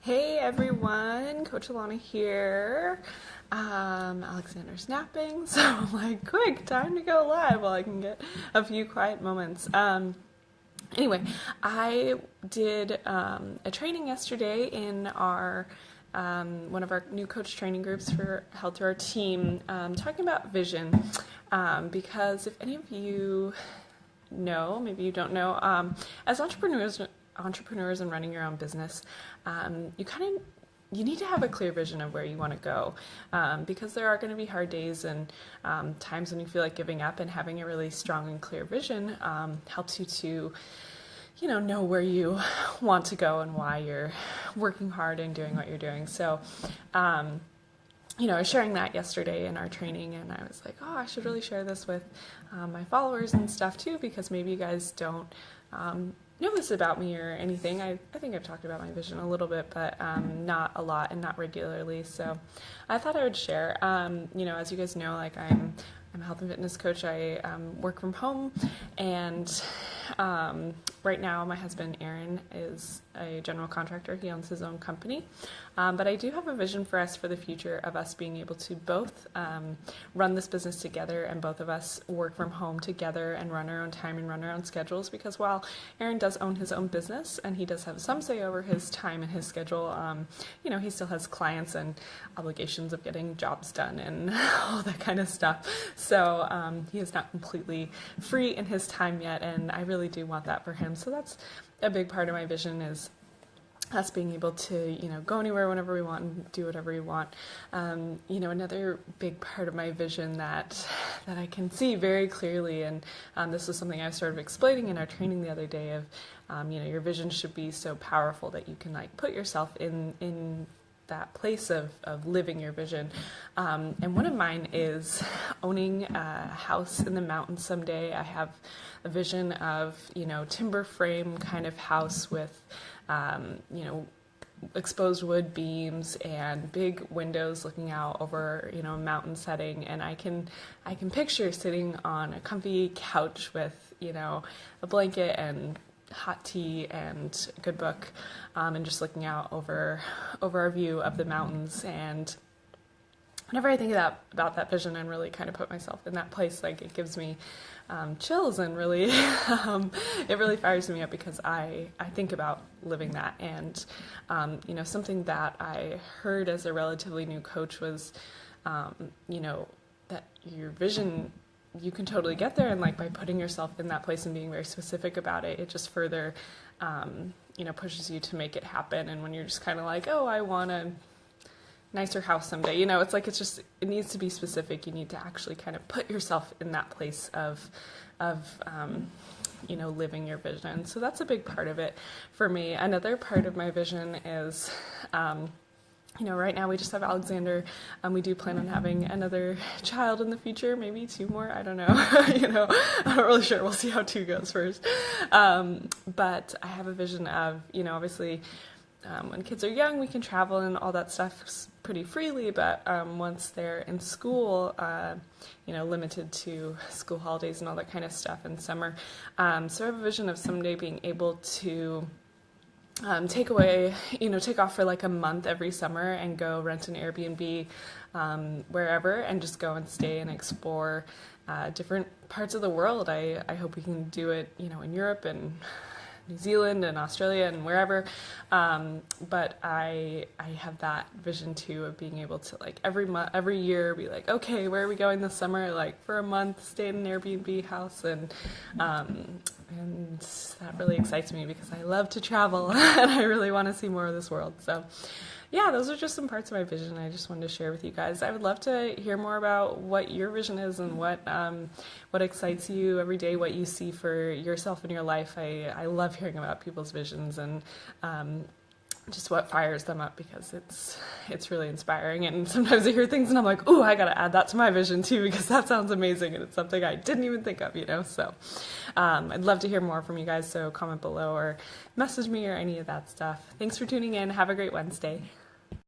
Hey everyone, Coach Alana here. Alexander's napping, so I'm like, quick, time to go live while I can get a few quiet moments. Anyway, I did a training yesterday in our one of our new coach training groups for held through our team, talking about vision. Because if any of you know, maybe you don't know, as entrepreneurs and running your own business, you need to have a clear vision of where you want to go, because there are going to be hard days and times when you feel like giving up, and having a really strong and clear vision helps you to know where you want to go and why you're working hard and doing what you're doing. So I was sharing that yesterday in our training, and I was like, oh, I should really share this with my followers and stuff too, because maybe you guys don't know this about me or anything. I think I've talked about my vision a little bit, but not a lot and not regularly. So I thought I would share. As you guys know, like I'm a health and fitness coach. I work from home, and right now my husband Aaron is a general contractor. He owns his own company, but I do have a vision for us for the future of us being able to both run this business together, and both of us work from home together and run our own time and run our own schedules. Because while Aaron does own his own business and he does have some say over his time and his schedule, he still has clients and obligations of getting jobs done and all that kind of stuff. So he is not completely free in his time yet, and I really do want that for him. So that's a big part of my vision, is us being able to, go anywhere whenever we want and do whatever we want. Another big part of my vision that I can see very clearly, and this was something I was sort of explaining in our training the other day, of, your vision should be so powerful that you can put yourself in that place of living your vision. And one of mine is owning a house in the mountains someday. I have a vision of, timber frame kind of house with, exposed wood beams and big windows looking out over, a mountain setting. And I can picture sitting on a comfy couch with, a blanket and hot tea and a good book, and just looking out over our view of the mountains. And whenever I think about that vision and really kind of put myself in that place, it gives me chills, and really it really fires me up, because I think about living that. And something that I heard as a relatively new coach was that your vision, you can totally get there, and by putting yourself in that place and being very specific about it, it just further pushes you to make it happen. And when you're just kind of oh, I want a nicer house someday, it needs to be specific. You need to actually kind of put yourself in that place of living your vision. So that's a big part of it for me. Another part of my vision is right now we just have Alexander. We do plan on having another child in the future, maybe two more. I don't know. I'm not really sure. We'll see how two goes first. But I have a vision of, obviously, when kids are young, we can travel and all that stuff pretty freely. But once they're in school, limited to school holidays and all that kind of stuff in summer. So I have a vision of someday being able to take off for a month every summer and go rent an Airbnb wherever, and just go and stay and explore different parts of the world. I hope we can do it, in Europe and New Zealand and Australia and wherever. But I have that vision too, of being able to every year be okay, where are we going this summer? For a month, stay in an Airbnb house, and that really excites me, because I love to travel and I really want to see more of this world. So yeah, those are just some parts of my vision I just wanted to share with you guys. I would love to hear more about what your vision is, and what excites you every day, what you see for yourself in your life. I love hearing about people's visions, and just what fires them up, because it's really inspiring. And sometimes I hear things and I'm like, ooh, I gotta add that to my vision too, because that sounds amazing, and it's something I didn't even think of, So I'd love to hear more from you guys, so comment below or message me or any of that stuff. Thanks for tuning in. Have a great Wednesday.